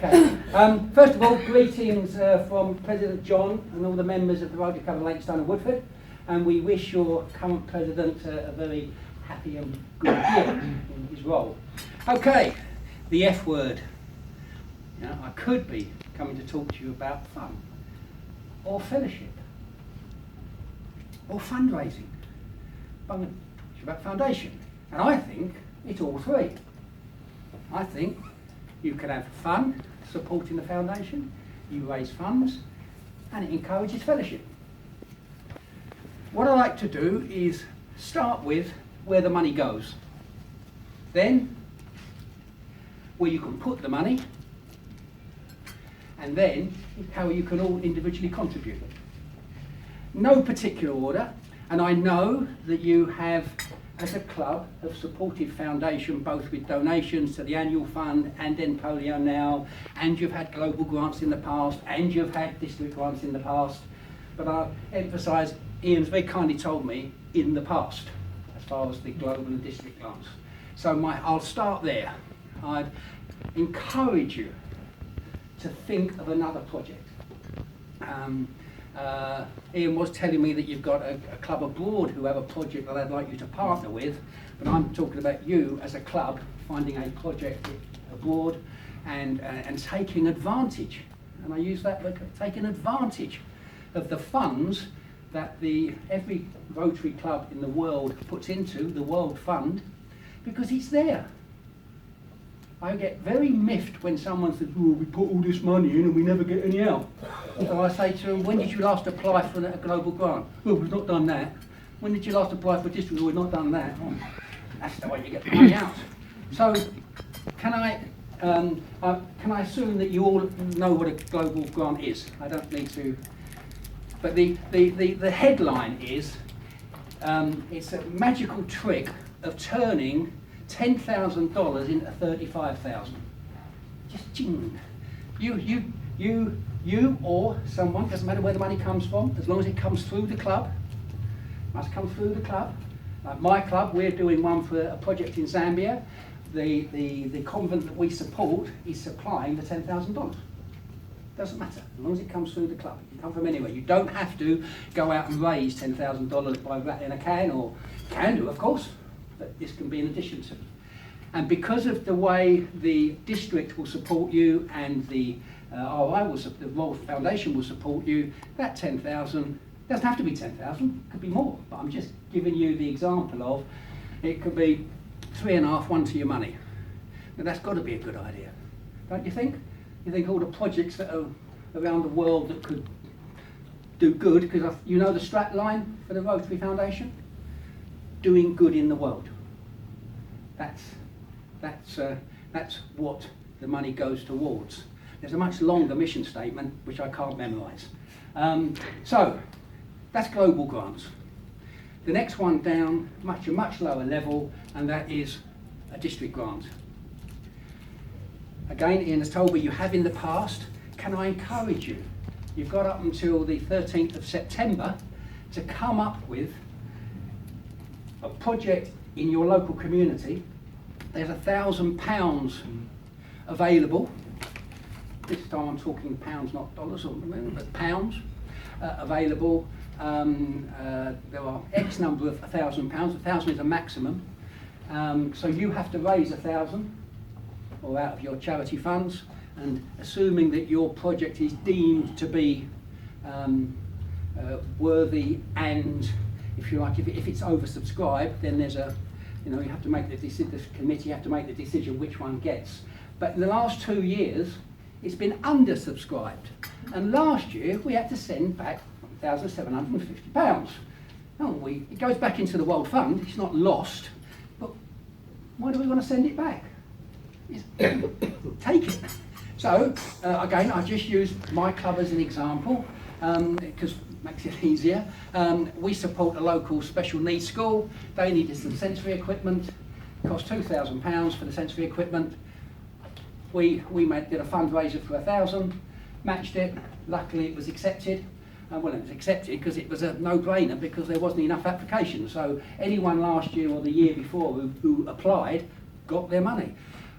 Okay. First of all, greetings from President John and all the members of the Rotary Club of Leytonstone and Woodford, and we wish your current President a very happy and good year in his role. Okay, the F word. Now, I could be coming to talk to you about fun, or fellowship, or fundraising, but I'm going to talk to you about foundation, and I think it's all three. I think you can have fun supporting the foundation, you raise funds, and it encourages fellowship. What I like to do is start with where the money goes, then where you can put the money, and then how you can all individually contribute. No particular order, and I know that you have, as a club, have supported foundation both with donations to the annual fund and then polio now, and you've had global grants in the past, and you've had district grants in the past, but I'll emphasise, Ian's very kindly told me, in the past, as far as the global and district grants. So I'll start there. I'd encourage you to think of another project. Ian was telling me that you've got a club abroad who have a project that I'd like you to partner with, but I'm talking about you as a club finding a project abroad and taking advantage, and I use that word, taking advantage of the funds that every Rotary club in the world puts into the World Fund, because it's there. I get very miffed when someone says, oh, we put all this money in and we never get any out. So I say to them, when did you last apply for a global grant? Well, we've not done that. When did you last apply for a district? Well, we've not done that. Oh, that's the way you get the money out. So can I assume that you all know what a global grant is? I don't need to. But the headline is, it's a magical trick of turning $10,000 into $35,000. Just ching. You or someone, doesn't matter where the money comes from, as long as it comes through the club, must come through the club. Like my club, we're doing one for a project in Zambia. The convent that we support is supplying the $10,000. Doesn't matter, as long as it comes through the club. It can come from anywhere. You don't have to go out and raise $10,000 by rattling a can, or can do, of course, but this can be in addition to. And because of the way the district will support you and the RI the Royal Foundation will support you, that 10,000 doesn't have to be 10,000, it could be more. But I'm just giving you the example of, it could be 3.5, 1 to your money. Now that's got to be a good idea, don't you think? You think all the projects that are around the world that could do good, because you know the strap line for the Rotary Foundation? Doing good in the world. That's what the money goes towards. There's a much longer mission statement which I can't memorise. So that's global grants. The next one down, a much lower level, and that is a district grant. Again, Ian has told me you have in the past. Can I encourage you? You've got up until the 13th of September to come up with a project in your local community. There's £1,000 available. This time I'm talking pounds, not dollars, but pounds available. There are X number of £1,000. 1,000 is a maximum. So you have to raise 1,000 or out of your charity funds, and assuming that your project is deemed to be worthy, and if you like, if it's oversubscribed, then there's you have to make the committee have to make the decision which one gets. But in the last 2 years, it's been undersubscribed, and last year we had to send back £1,750. Oh, it goes back into the World Fund. It's not lost, but why do we want to send it back? Take it. So again, I just used my club as an example because it makes it easier. We support a local special needs school. They needed some sensory equipment. It cost £2,000 for the sensory equipment. We did a fundraiser for 1,000, matched it. Luckily, it was accepted. Well, it was accepted because it was a no-brainer, because there wasn't enough applications. So anyone last year or the year before who applied got their money.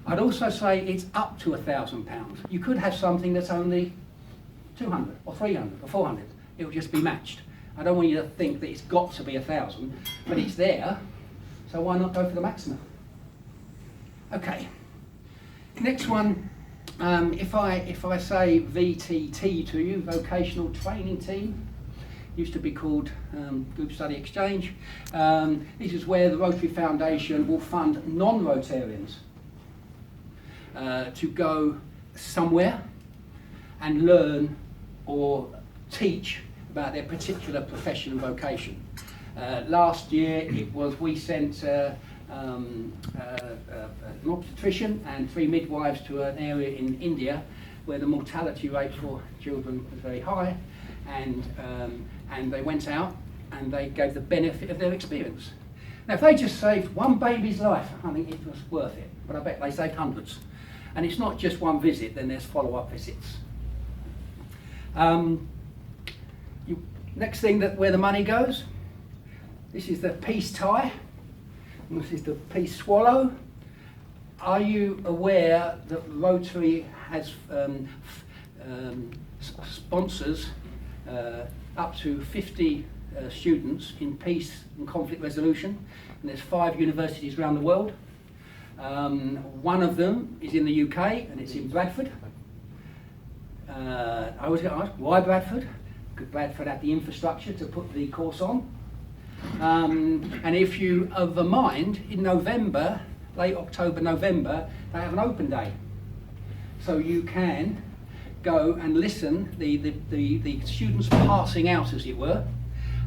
I'd also say it's up to £1,000. You could have something that's only 200 or 300 or 400. It'll just be matched. I don't want you to think that it's got to be 1,000, but it's there, so why not go for the maximum? Okay. Next one, if I say VTT to you, Vocational Training Team, used to be called Group Study Exchange. This is where the Rotary Foundation will fund non-Rotarians to go somewhere and learn or teach about their particular profession and vocation. Last year we sent an obstetrician and 3 midwives to an area in India where the mortality rate for children was very high, and they went out and they gave the benefit of their experience. Now if they just saved one baby's life, I think it was worth it, but I bet they saved hundreds. And it's not just one visit, then there's follow-up visits. Next thing, where the money goes, this is the peace tie, and this is the peace swallow. Are you aware that Rotary has sponsors up to 50 students in peace and conflict resolution, and there's 5 universities around the world. One of them is in the UK, and it's in Bradford. I was going to ask, why Bradford? Because Bradford had the infrastructure to put the course on. And if you have a mind, in November, late October, November, they have an open day. So you can go and listen, the students passing out, as it were,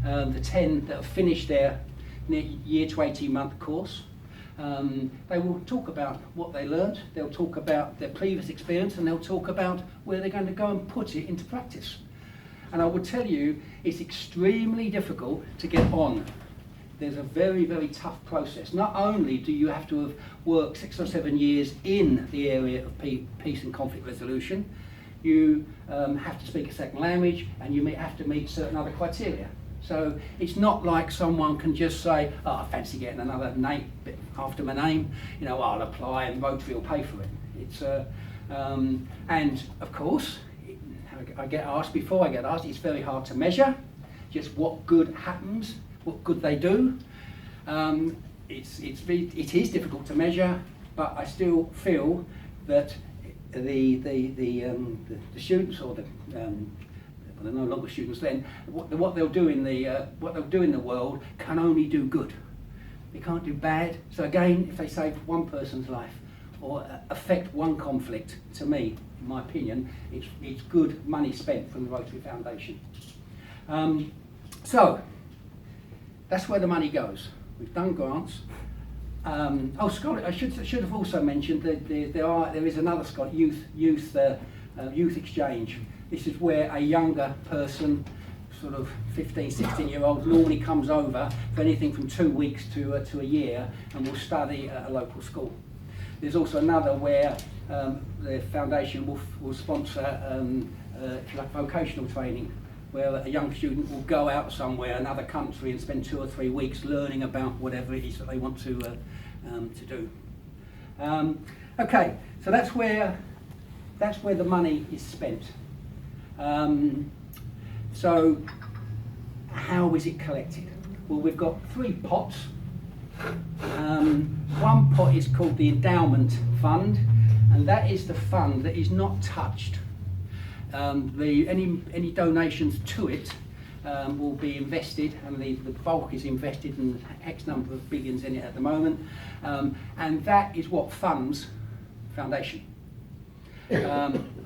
the 10 that have finished their year to 18-month course. They will talk about what they learned, they'll talk about their previous experience, and they'll talk about where they're going to go and put it into practice. And I would tell you, it's extremely difficult to get on. There's a very, very tough process. Not only do you have to have worked 6 or 7 years in the area of peace and conflict resolution, you have to speak a second language, and you have to meet certain other criteria. So it's not like someone can just say, oh, I fancy getting another name after my name, I'll apply and Rotary will pay for it. It's and of course, I get asked, it's very hard to measure just what good happens, what good they do. It is difficult to measure, but I still feel that the students, or they're no longer students then, what they'll do in the world can only do good. They can't do bad. So again, if they save one person's life or affect one conflict, to me, in my opinion, it's good money spent from the Rotary Foundation. So that's where the money goes. We've done grants. Scholarship. I should have also mentioned that there is another scholarship, youth exchange. This is where a younger person, sort of 15, 16-year-old, normally comes over for anything from 2 weeks to a year and will study at a local school. There's also another where the foundation will sponsor if you like, vocational training, where a young student will go out somewhere, another country, and spend 2 or 3 weeks learning about whatever it is that they want to do. Okay, so that's where the money is spent. So how is it collected? Well, we've got 3 pots. One pot is called the endowment fund, and that is the fund that is not touched. Any donations to it will be invested, and the bulk is invested, and X number of billions in it at the moment, and that is what funds foundation. I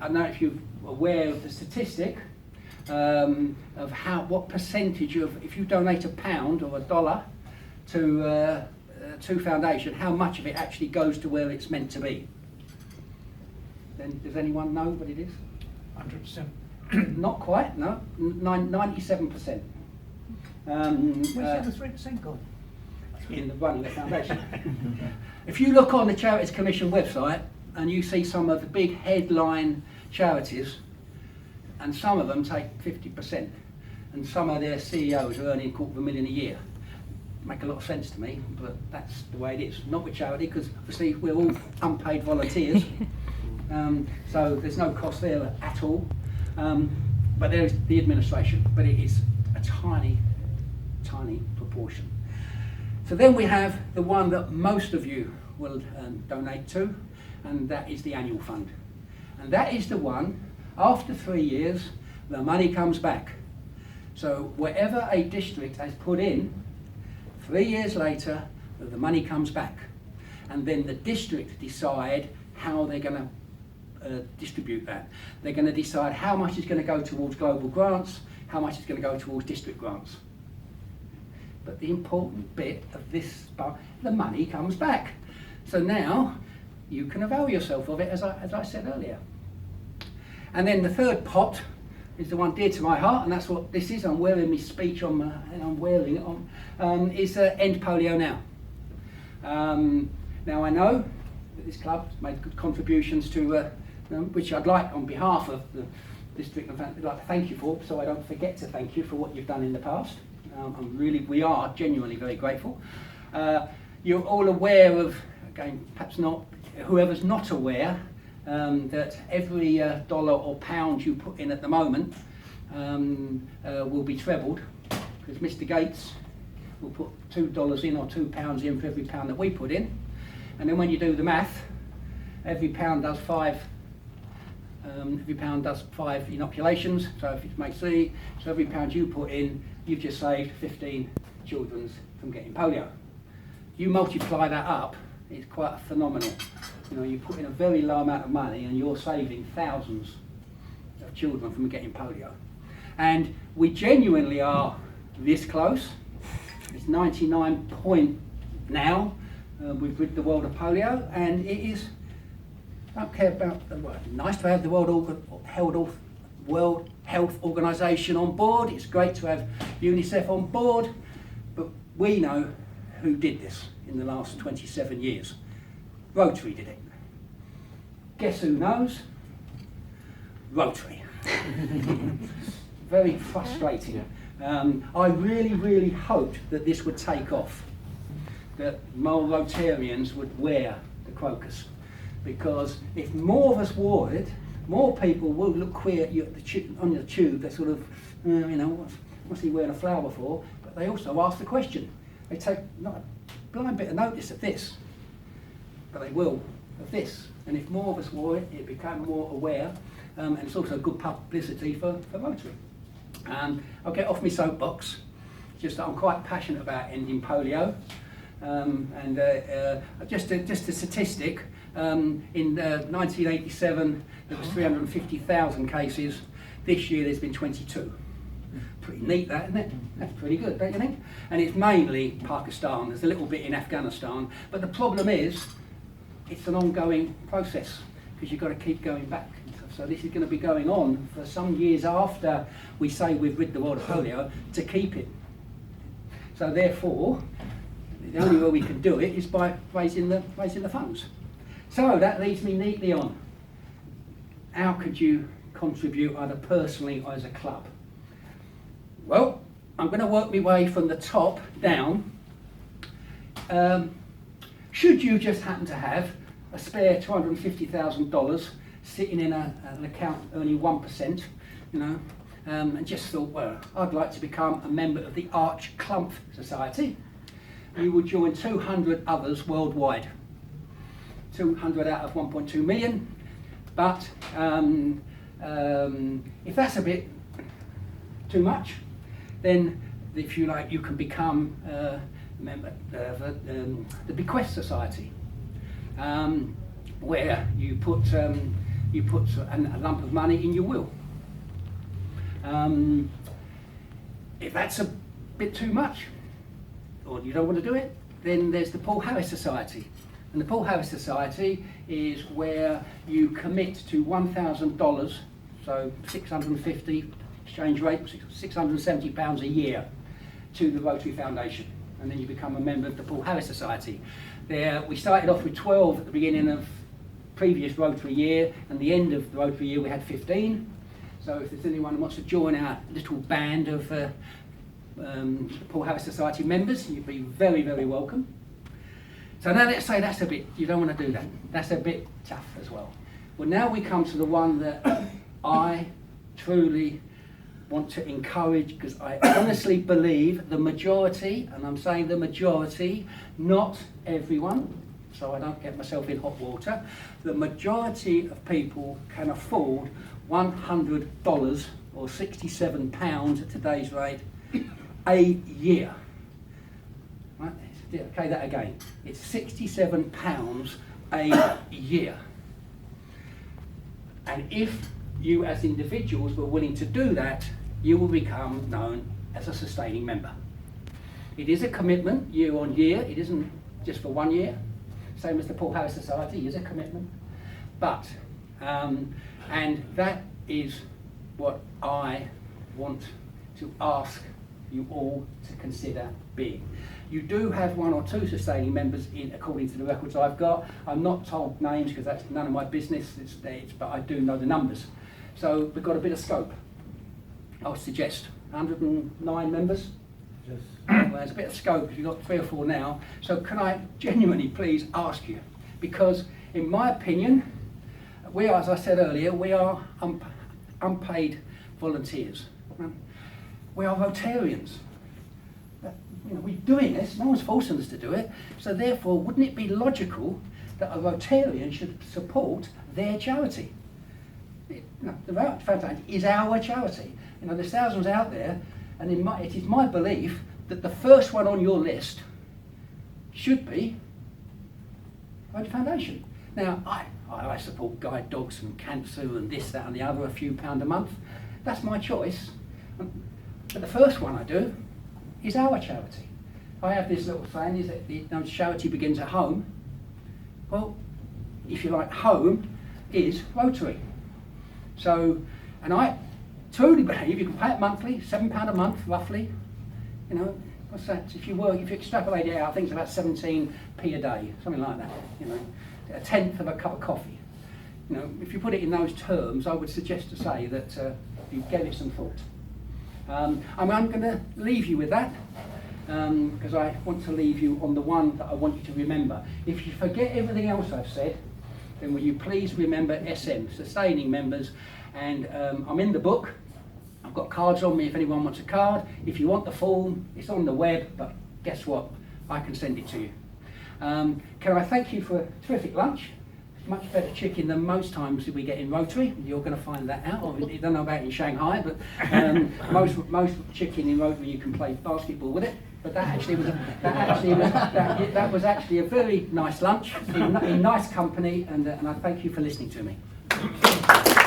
don't know if you're aware of the statistic of what percentage of, if you donate £1 or $1 to foundation, how much of it actually goes to where it's meant to be. Then does anyone know what it is? 100%. Not quite, no. 97%. Where's the other 3% gone? In the running of the foundation. If you look on the Charities Commission website and you see some of the big headline charities, and some of them take 50%, and some of their CEOs are earning £250,000 a year. make a lot of sense to me, but that's the way it is. Not with charity, because obviously we're all unpaid volunteers, so there's no cost there at all. But there is the administration, but it is a tiny, tiny proportion. So then we have the one that most of you will donate to, and that is the annual fund. And that is the one, after 3 years, the money comes back. So whatever a district has put in, 3 years later, the money comes back. And then the district decide how they're going to distribute that. They're going to decide how much is going to go towards global grants, how much is going to go towards district grants. But the important bit of this part, the money comes back. So now you can avail yourself of it, as I said earlier. And then the third pot is the one dear to my heart, and that's what this is. I'm wearing my speech on my, and I'm wearing it on, is End Polio Now. Now I know that this club has made good contributions to, which I'd like on behalf of the district, I'd like to thank you for, so I don't forget to thank you for what you've done in the past. We are genuinely very grateful. You're all aware of, again, perhaps not, whoever's not aware, that every dollar or pound you put in at the moment will be trebled, because Mr. Gates will put $2 in or £2 in for every pound that we put in, and then when you do the math, every pound does five inoculations. So if you may see, so every pound you put in, you've just saved 15 children from getting polio. You multiply that up, it's quite phenomenal. You know, you put in a very low amount of money and you're saving thousands of children from getting polio. And we genuinely are this close. It's 99 point now. We've rid the world of polio, and it is, I don't care about the word. Nice to have the World Health Organization on board. It's great to have UNICEF on board, but we know who did this in the last 27 years. Rotary did it. Guess who knows? Rotary. Very frustrating. I really, really hoped that this would take off, that more Rotarians would wear the crocus, because if more of us wore it, more people will look queer at you on the tube. They sort of, you know, what's he wearing a flower for? But they also ask the question. They take not a blind bit of notice of this, but they will of this. And if more of us wore it, it became more aware, and it's also good publicity for Rotary. I'll get off my soapbox, just that I'm quite passionate about ending polio. Just a statistic, in 1987 there was 350,000 cases. This year there's been 22. Pretty neat that, isn't it? That's pretty good, don't you think? And it's mainly Pakistan, there's a little bit in Afghanistan, but the problem is it's an ongoing process, because you've got to keep going back. So this is going to be going on for some years after we say we've rid the world of polio, to keep it. So therefore, the only way we can do it is by raising the funds. So that leads me neatly on. How could you contribute either personally or as a club? Well, I'm going to work my way from the top down. Should you just happen to have a spare $250,000 sitting in an account earning 1%, you know, and just thought, well, I'd like to become a member of the Arch Clump Society, you would join 200 others worldwide. 200 out of 1.2 million. But if that's a bit too much, then if you like, you can become a member of the Bequest Society, where you put a lump of money in your will. If that's a bit too much, or you don't want to do it, then there's the Paul Harris Society. And the Paul Harris Society is where you commit to $1,000, so 650 exchange rate, £670 a year, to the Rotary Foundation. And then you become a member of the Paul Harris Society. There, we started off with 12 at the beginning of previous Rotary year, and the end of the Rotary year we had 15. So if there's anyone who wants to join our little band of Paul Harris Society members, you'd be very, very welcome. So now let's say that's a bit, you don't want to do that. That's a bit tough as well. Well, now we come to the one that I truly want to encourage, because I honestly believe the majority, and I'm saying the majority, not everyone, so I don't get myself in hot water, the majority of people can afford $100 or £67 at today's rate a year. Right? Okay, that again. It's £67 a year. And if you as individuals were willing to do that, you will become known as a sustaining member. It is a commitment year on year. It isn't just for 1 year. Same as the Paul Harris Society is a commitment. But, and that is what I want to ask you all to consider being. You do have 1 or 2 sustaining members according to the records I've got. I'm not told names because that's none of my business, but I do know the numbers. So we've got a bit of scope. I would suggest 109 members. Yes. Well, there's a bit of scope if you've got 3 or 4 now. So can I genuinely please ask you, because in my opinion, we are, as I said earlier, we are unpaid volunteers. We are Rotarians. You know, we're doing this, no one's forcing us to do it, so therefore wouldn't it be logical that a Rotarian should support their charity? The Rotary Foundation is our charity. You know, there's thousands out there, and it is my belief that the first one on your list should be Rotary Foundation. Now, I support guide dogs and cancer and this, that and the other, a few pound a month. That's my choice. But the first one I do is our charity. I have this little saying, is that charity begins at home. Well, if you like, home is Rotary. So, and I truly believe you can pay it monthly, £7 a month roughly. You know, what's that? If you extrapolate it out, I think it's about 17p a day, something like that. You know, a tenth of a cup of coffee. You know, if you put it in those terms, I would suggest to say that you gave it some thought. I'm going to leave you with that because I want to leave you on the one that I want you to remember. If you forget everything else I've said, then will you please remember SM, sustaining members, and I'm in the book. I've got cards on me if anyone wants a card. If you want the form, it's on the web, but guess what? I can send it to you. Can I thank you for a terrific lunch? Much better chicken than most times we get in Rotary. You're going to find that out. I don't know about in Shanghai, but most chicken in Rotary you can play basketball with it. But that was actually a very nice lunch in nice company, and I thank you for listening to me.